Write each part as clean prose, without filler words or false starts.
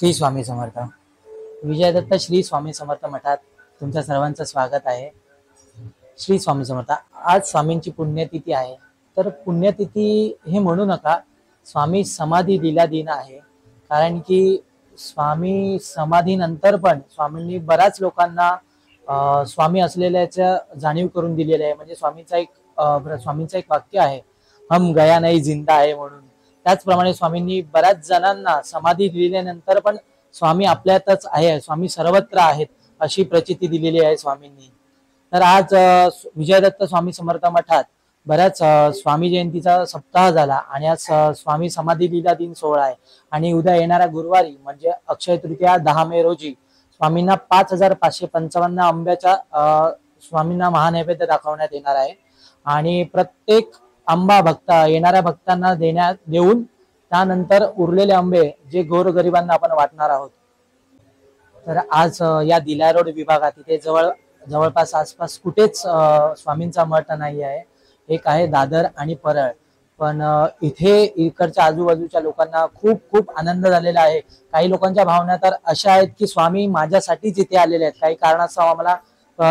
श्री स्वामी समर्थ. विजयदत्त श्री स्वामी समर्थ मठात तुमच्या सर्वांचं स्वागत आहे. श्री स्वामी समर्थ. आज स्वामींची पुण्यतिथी आहे. तर पुण्यतिथी हे म्हणू नका, स्वामी समाधी दिला दिन आहे. कारण की स्वामी समाधीनंतर पण स्वामींनी बऱ्याच लोकांना स्वामी असलेल्याच्या जाणीव करून दिलेले आहे. म्हणजे स्वामींचं एक वाक्य आहे, हम गया नाही जिंदा आहे म्हणून. त्याचप्रमाणे स्वामींनी बऱ्याच जणांना समाधी दिल्यानंतर पण स्वामी आपल्यातच आहे, स्वामी सर्वत्र आहेत अशी प्रचिती दिलेली आहे स्वामींनी. तर आज विजयदत्त स्वामी समर्थ मठात बऱ्याच स्वामी जयंतीचा सप्ताह झाला आणि आज स्वामी समाधी लीला दिन सोहळा आहे. आणि उद्या येणाऱ्या गुरुवारी म्हणजे अक्षय तृतीया 10 मे रोजी स्वामींना 5555 आंब्याच्या स्वामींना महानैवेद्य दाखवण्यात येणार आहे. आणि प्रत्येक आंबा येणाऱ्या भक्तांना देऊन त्यानंतर उरलेले आंबे जे गोरगरिबांना आपण वाटणार आहोत. तर आज या दिला रोड विभागात इथे जवळपास आसपास कुठेच स्वामींचा मठ नाही आहे. एक आहे दादर आणि परळ. पण इथे इकडच्या आजूबाजूच्या लोकांना खूप खूप आनंद झालेला आहे. काही लोकांच्या भावना तर अशा आहेत की स्वामी माझ्यासाठीच इथे आलेले आहेत. काही कारणास्तव आम्हाला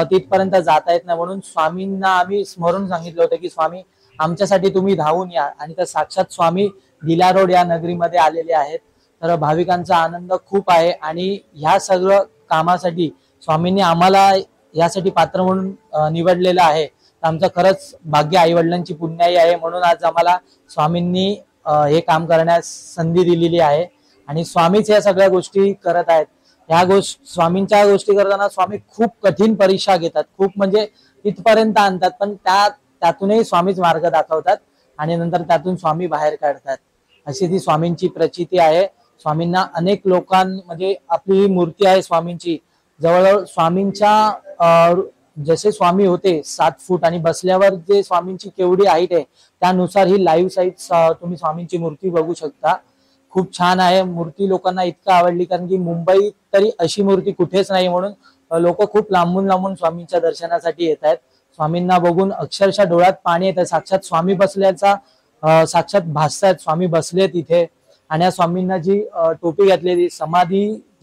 तिथपर्यंत जाता येत नाही, म्हणून स्वामींना आम्ही स्मरून सांगितलं होतं की स्वामी आमच्यासाठी तुम्ही धावून या. आणि तर साक्षात स्वामी दिला रोड या नगरीमध्ये आलेले आहेत. तर भाविकांचा आनंद खूप आहे. आणि ह्या सगळं कामासाठी स्वामींनी आम्हाला यासाठी पात्र म्हणून निवडलेलं आहे. आमचं खरंच भाग्य, आई वडिलांची पुण्याई आहे. म्हणून आज आम्हाला स्वामींनी हे काम करण्यास संधी दिलेली आहे. आणि स्वामीच या सगळ्या गोष्टी करत आहेत. स्वामींच्या गोष्टी करताना स्वामी खूप कठीण परीक्षा घेतात, खूप म्हणजे तिथपर्यंत आणतात, पण त्यातूनही स्वामीच मार्ग दाखवतात आणि नंतर त्यातून स्वामी बाहेर काढतात. अशी ती स्वामींची प्रचिती आहे. स्वामींना अनेक म्हणजे आपली मूर्ती आहे स्वामींची. जवळजवळ स्वामींच्या जसे स्वामी होते 7 फूट आणि बसल्यावर जे स्वामींची केवढी हाईट आहे त्यानुसार ही लाईव्ह साईज तुम्ही स्वामींची मूर्ती बघू शकता. खूप छान आहे मूर्ती. लोकांना इतकं आवडली कारण की मुंबईत तरी अशी मूर्ती कुठेच नाही, म्हणून लोक खूप लांबून लांबून स्वामींच्या दर्शनासाठी येत आहेत. स्वामींना बघून अक्षरशः डोळ्यात पाणी येतं. साक्षात स्वामी बसल्याचा साक्षात भासतात. स्वामी बसलेत इथे. आणि या स्वामींना जी टोपी घातलेली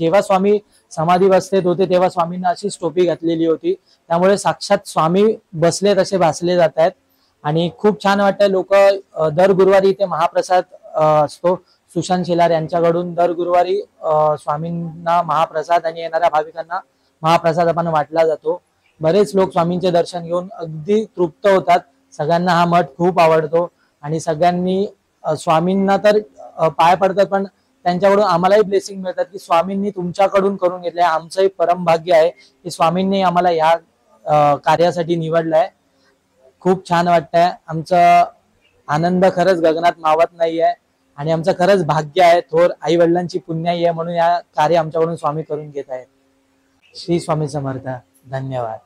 जेव्हा स्वामी समाधी अवस्थेत होते तेव्हा स्वामींना अशीच टोपी घातलेली होती. त्यामुळे साक्षात स्वामी बसलेत असे भासले जात आहेत. आणि खूप छान वाटतं. लोक दर गुरुवारी इथे महाप्रसाद असतो. सुशांत शेलार यांच्याकडून दर गुरुवारी स्वामींना महाप्रसाद आणि येणाऱ्या भाविकांना महाप्रसाद आपण वाटला जातो. बरेच लोक स्वामींचे दर्शन घेऊन अगदी तृप्त होतात. सगळ्यांना हा मठ खूप आवडतो आणि सगळ्यांनी स्वामींना तर पाय पडतात, पण त्यांच्याकडून आम्हालाही ब्लेसिंग मिळतात की स्वामींनी तुमच्याकडून करून घेतलंय. आमचंही परम भाग्य आहे की स्वामींनी आम्हाला या कार्यासाठी निवडलंय. खूप छान वाटतंय. आमचा आनंद खरंच गगनात मावत नाहीये आणि आमचं खरंच भाग्य आहे. थोर आई वडिलांची पुण्याई आहे म्हणून या कार्य आमच्याकडून स्वामी करून घेत आहेत. श्री स्वामी समर्थ. धन्यवाद.